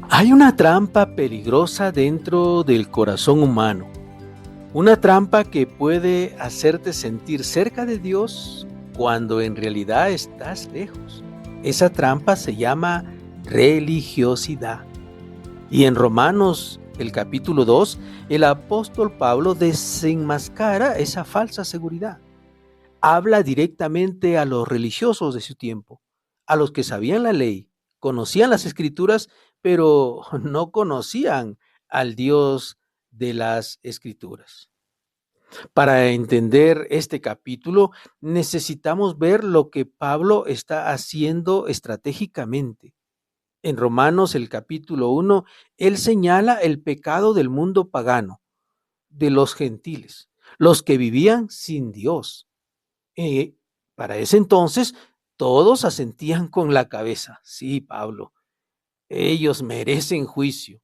Hay una trampa peligrosa dentro del corazón humano, una trampa que puede hacerte sentir cerca de Dios cuando en realidad estás lejos. Esa trampa se llama religiosidad. Y en Romanos, el capítulo 2, el apóstol Pablo desenmascara esa falsa seguridad. Habla directamente a los religiosos de su tiempo, a los que sabían la ley, conocían las escrituras, pero no conocían al Dios de las escrituras. Para entender este capítulo, necesitamos ver lo que Pablo está haciendo estratégicamente. En Romanos, el capítulo 1, él señala el pecado del mundo pagano, de los gentiles, los que vivían sin Dios. Eh, para ese entonces, todos asentían con la cabeza. Sí, Pablo, ellos merecen juicio.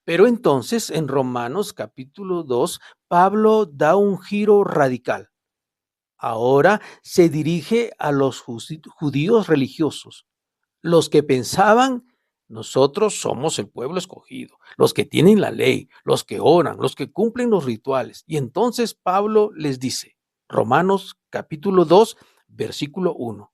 Pero entonces, en Romanos capítulo 2, Pablo da un giro radical. Ahora se dirige a los judíos religiosos, los que pensaban, nosotros somos el pueblo escogido, los que tienen la ley, los que oran, los que cumplen los rituales. Y entonces Pablo les dice, Romanos capítulo 2, versículo 1,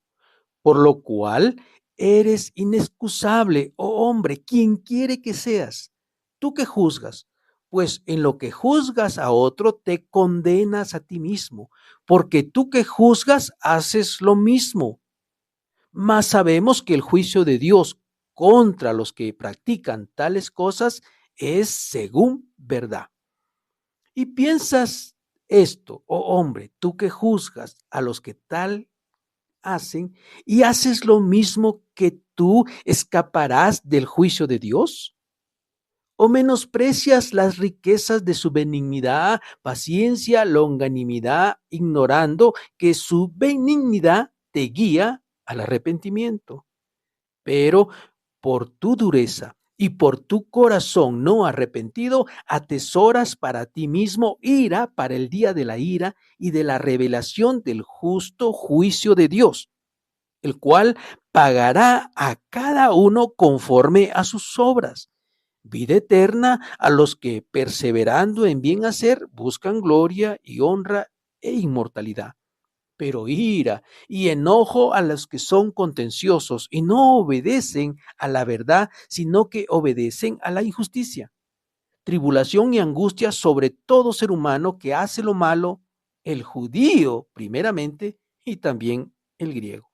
por lo cual eres inexcusable, oh hombre, quien quiere que seas, tú que juzgas, pues en lo que juzgas a otro te condenas a ti mismo, porque tú que juzgas haces lo mismo. Mas sabemos que el juicio de Dios contra los que practican tales cosas es según verdad. Y piensas esto, oh hombre, tú que juzgas a los que tal hacen y haces lo mismo que tú, ¿escaparás del juicio de Dios? ¿O menosprecias las riquezas de su benignidad, paciencia, longanimidad, ignorando que su benignidad te guía al arrepentimiento? Pero por tu dureza y por tu corazón no arrepentido, atesoras para ti mismo ira para el día de la ira y de la revelación del justo juicio de Dios, el cual pagará a cada uno conforme a sus obras. Vida eterna a los que, perseverando en bien hacer, buscan gloria y honra e inmortalidad, pero ira y enojo a los que son contenciosos y no obedecen a la verdad, sino que obedecen a la injusticia. Tribulación y angustia sobre todo ser humano que hace lo malo, el judío primeramente y también el griego.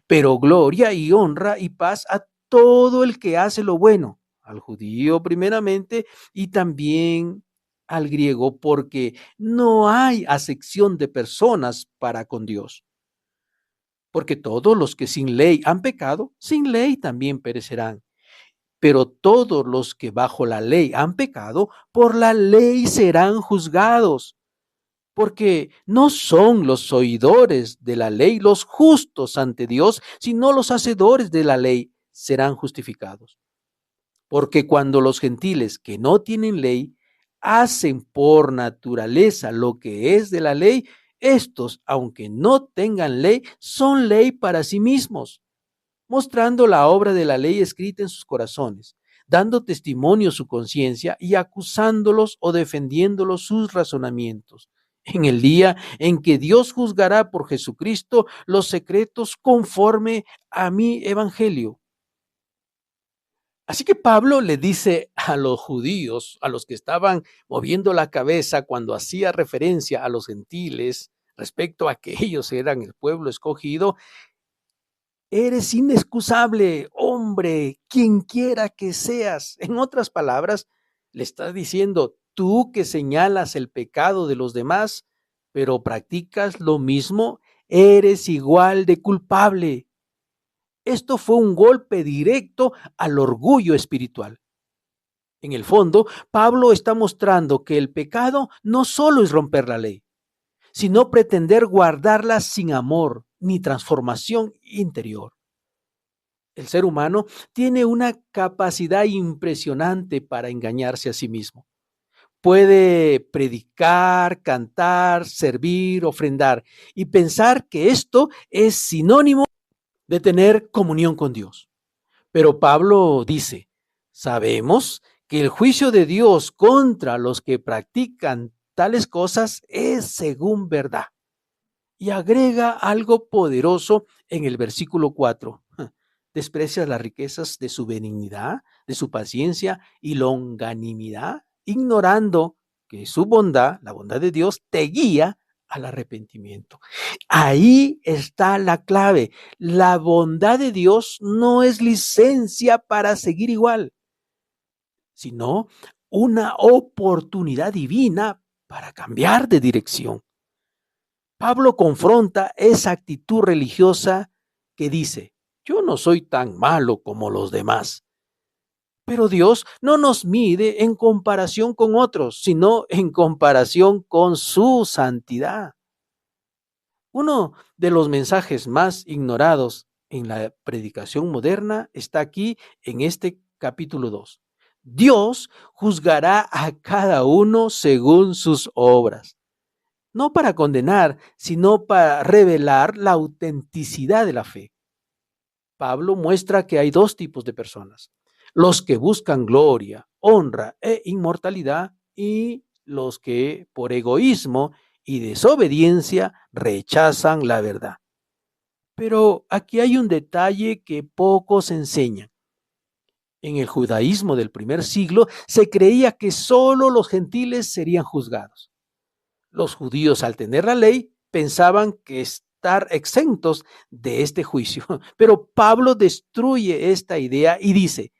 Pero gloria y honra y paz a todo el que hace lo bueno, al judío primeramente y también al griego, porque no hay acepción de personas para con Dios. Porque todos los que sin ley han pecado, sin ley también perecerán. Pero todos los que bajo la ley han pecado, por la ley serán juzgados. Porque no son los oidores de la ley los justos ante Dios, sino los hacedores de la ley serán justificados. Porque cuando los gentiles que no tienen ley hacen por naturaleza lo que es de la ley, estos, aunque no tengan ley, son ley para sí mismos, mostrando la obra de la ley escrita en sus corazones, dando testimonio su conciencia y acusándolos o defendiéndolos sus razonamientos. En el día en que Dios juzgará por Jesucristo los secretos conforme a mi evangelio. Así que Pablo le dice a los judíos, a los que estaban moviendo la cabeza cuando hacía referencia a los gentiles respecto a que ellos eran el pueblo escogido, eres inexcusable, hombre, quien quiera que seas. En otras palabras, le está diciendo, tú que señalas el pecado de los demás, pero practicas lo mismo, eres igual de culpable. Esto fue un golpe directo al orgullo espiritual. En el fondo, Pablo está mostrando que el pecado no solo es romper la ley, sino pretender guardarla sin amor ni transformación interior. El ser humano tiene una capacidad impresionante para engañarse a sí mismo. Puede predicar, cantar, servir, ofrendar y pensar que esto es sinónimo de tener comunión con Dios. Pero Pablo dice, Sabemos que el juicio de Dios contra los que practican tales cosas es según verdad. Y agrega algo poderoso en el versículo 4. ¿Desprecias las riquezas de su benignidad, de su paciencia y longanimidad, ignorando que su bondad, la bondad de Dios, te guía al arrepentimiento? Ahí está la clave. La bondad de Dios no es licencia para seguir igual, sino una oportunidad divina para cambiar de dirección. Pablo confronta esa actitud religiosa que dice: yo no soy tan malo como los demás. Pero Dios no nos mide en comparación con otros, sino en comparación con su santidad. Uno de los mensajes más ignorados en la predicación moderna está aquí en este capítulo 2. Dios juzgará a cada uno según sus obras. No para condenar, sino para revelar la autenticidad de la fe. Pablo muestra que hay dos tipos de personas: los que buscan gloria, honra e inmortalidad, y los que por egoísmo y desobediencia rechazan la verdad. Pero aquí hay un detalle que pocos enseñan. En el judaísmo del primer siglo se creía que solo los gentiles serían juzgados. Los judíos, al tener la ley, pensaban que estar exentos de este juicio. Pero Pablo destruye esta idea y dice: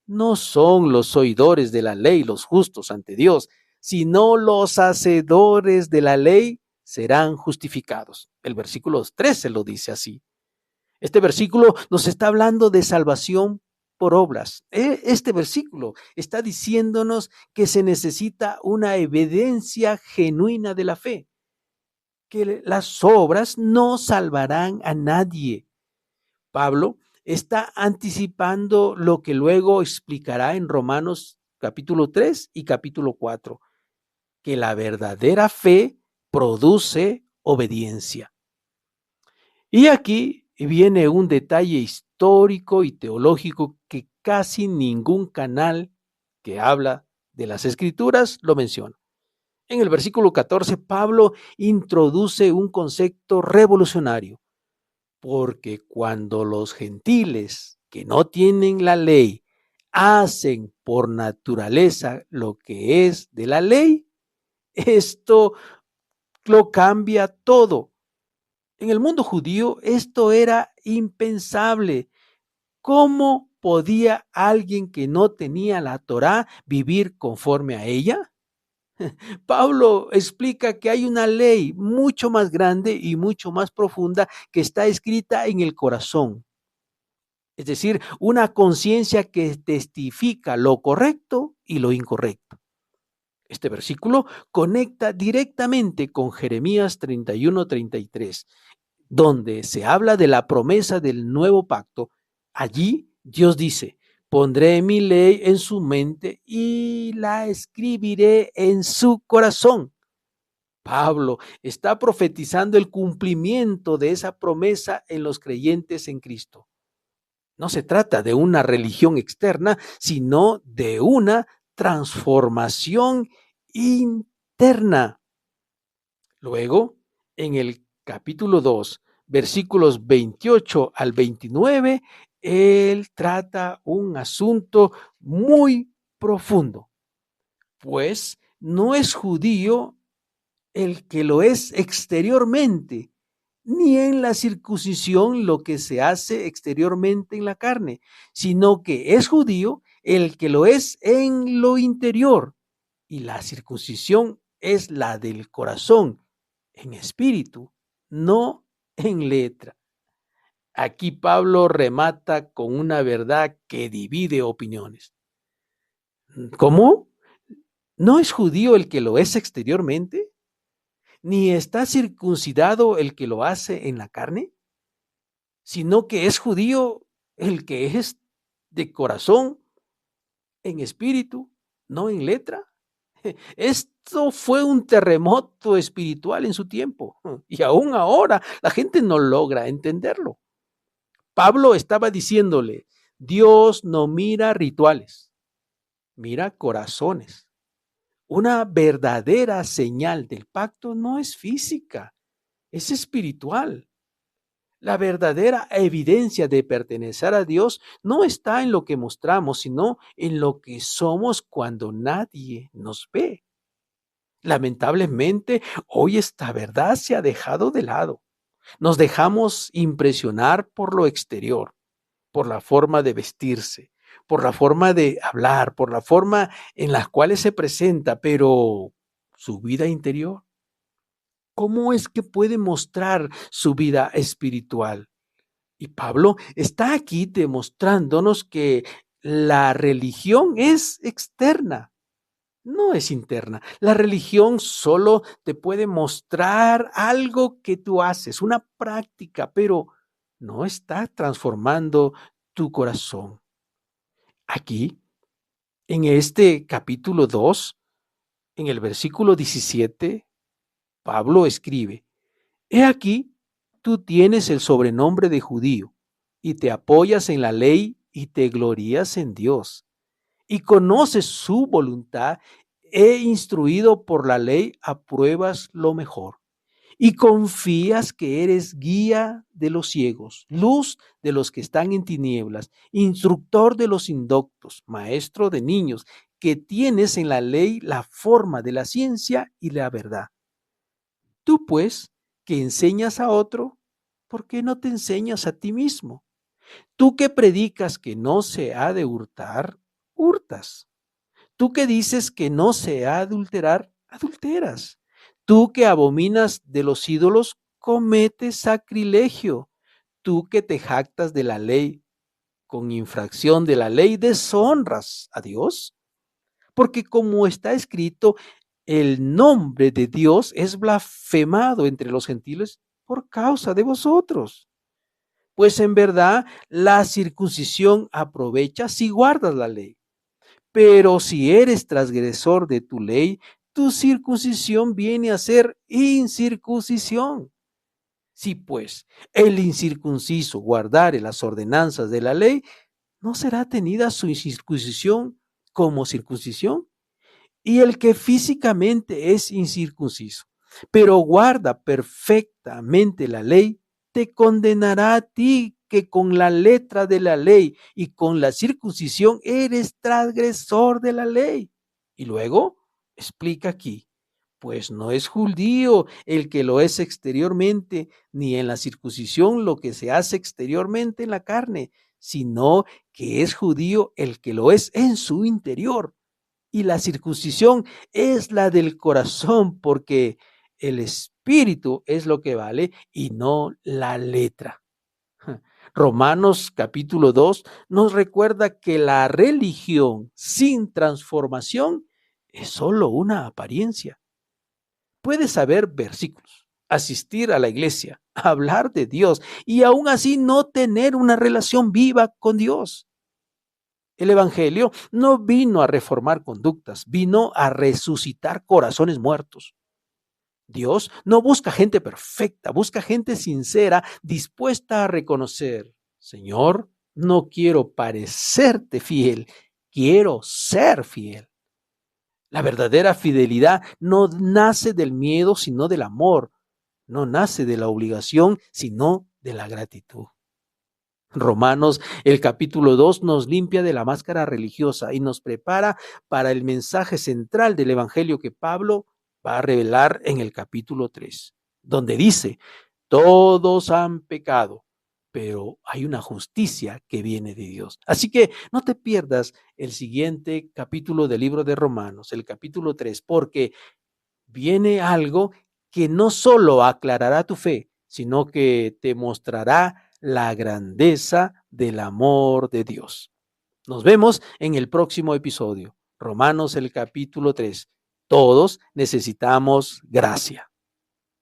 no son los oidores de la ley los justos ante Dios, sino los hacedores de la ley serán justificados. El versículo 13 lo dice así. Este versículo nos está hablando de salvación por obras. Este versículo está diciéndonos que se necesita una evidencia genuina de la fe, que las obras no salvarán a nadie. Pablo está anticipando lo que luego explicará en Romanos capítulo 3 y capítulo 4, que la verdadera fe produce obediencia. Y aquí viene un detalle histórico y teológico que casi ningún canal que habla de las Escrituras lo menciona. En el versículo 14, Pablo introduce un concepto revolucionario, porque cuando los gentiles que no tienen la ley hacen por naturaleza lo que es de la ley, esto lo cambia todo. En el mundo judío esto era impensable. ¿Cómo podía alguien que no tenía la Torá vivir conforme a ella? Pablo explica que hay una ley mucho más grande y mucho más profunda que está escrita en el corazón. Es decir, una conciencia que testifica lo correcto y lo incorrecto. Este versículo conecta directamente con Jeremías 31-33, donde se habla de la promesa del nuevo pacto. Allí Dios dice: pondré mi ley en su mente y la escribiré en su corazón. Pablo está profetizando el cumplimiento de esa promesa en los creyentes en Cristo. No se trata de una religión externa, sino de una transformación interna. Luego, en el capítulo 2, versículos 28 al 29, él trata un asunto muy profundo. Pues no es judío el que lo es exteriormente, ni en la circuncisión lo que se hace exteriormente en la carne, sino que es judío el que lo es en lo interior, y la circuncisión es la del corazón, en espíritu, no en letra. Aquí Pablo remata con una verdad que divide opiniones. ¿Cómo? ¿No es judío el que lo es exteriormente? ¿Ni está circuncidado el que lo hace en la carne? Sino que es judío el que es de corazón, en espíritu, no en letra. Esto fue un terremoto espiritual en su tiempo, y aún ahora la gente no logra entenderlo. Pablo estaba diciéndole: Dios no mira rituales, mira corazones. Una verdadera señal del pacto no es física, es espiritual. La verdadera evidencia de pertenecer a Dios no está en lo que mostramos, sino en lo que somos cuando nadie nos ve. Lamentablemente, hoy esta verdad se ha dejado de lado. Nos dejamos impresionar por lo exterior, por la forma de vestirse, por la forma de hablar, por la forma en la cual se presenta, pero su vida interior, ¿cómo es que puede mostrar su vida espiritual? Y Pablo está aquí demostrándonos que la religión es externa, no es interna. La religión solo te puede mostrar algo que tú haces, una práctica, pero no está transformando tu corazón. Aquí, en este capítulo 2, en el versículo 17, Pablo escribe: He aquí, tú tienes el sobrenombre de judío, y te apoyas en la ley y te glorías en Dios, y conoces su voluntad, e instruido por la ley apruebas lo mejor, y confías que eres guía de los ciegos, luz de los que están en tinieblas, instructor de los indoctos, maestro de niños, que tienes en la ley la forma de la ciencia y la verdad. Tú, pues, que enseñas a otro, ¿por qué no te enseñas a ti mismo? Tú que predicas que no se ha de hurtar, hurtas. Tú que dices que no se ha de adulterar, adulteras. Tú que abominas de los ídolos, cometes sacrilegio. Tú que te jactas de la ley, con infracción de la ley, deshonras a Dios. Porque como está escrito, el nombre de Dios es blasfemado entre los gentiles por causa de vosotros. Pues en verdad la circuncisión aprovecha si guardas la ley. Pero si eres transgresor de tu ley, tu circuncisión viene a ser incircuncisión. Si pues el incircunciso guardare las ordenanzas de la ley, ¿no será tenida su incircuncisión como circuncisión? Y el que físicamente es incircunciso, pero guarda perfectamente la ley, te condenará a ti que con la letra de la ley y con la circuncisión eres transgresor de la ley. Y luego explica aquí, pues no es judío el que lo es exteriormente, ni en la circuncisión lo que se hace exteriormente en la carne, sino que es judío el que lo es en su interior. Y la circuncisión es la del corazón, porque el espíritu es lo que vale y no la letra. Romanos capítulo 2 nos recuerda que la religión sin transformación es solo una apariencia. Puedes saber versículos, asistir a la iglesia, hablar de Dios y aún así no tener una relación viva con Dios. El Evangelio no vino a reformar conductas, vino a resucitar corazones muertos. Dios no busca gente perfecta, busca gente sincera, dispuesta a reconocer: Señor, no quiero parecerte fiel, quiero ser fiel. La verdadera fidelidad no nace del miedo, sino del amor. No nace de la obligación, sino de la gratitud. Romanos, el capítulo 2, nos limpia de la máscara religiosa y nos prepara para el mensaje central del Evangelio que Pablo va a revelar en el capítulo 3, donde dice: todos han pecado, pero hay una justicia que viene de Dios. Así que no te pierdas el siguiente capítulo del libro de Romanos, el capítulo 3, porque viene algo que no solo aclarará tu fe, sino que te mostrará la grandeza del amor de Dios. Nos vemos en el próximo episodio. Romanos el capítulo 3. Todos necesitamos gracia.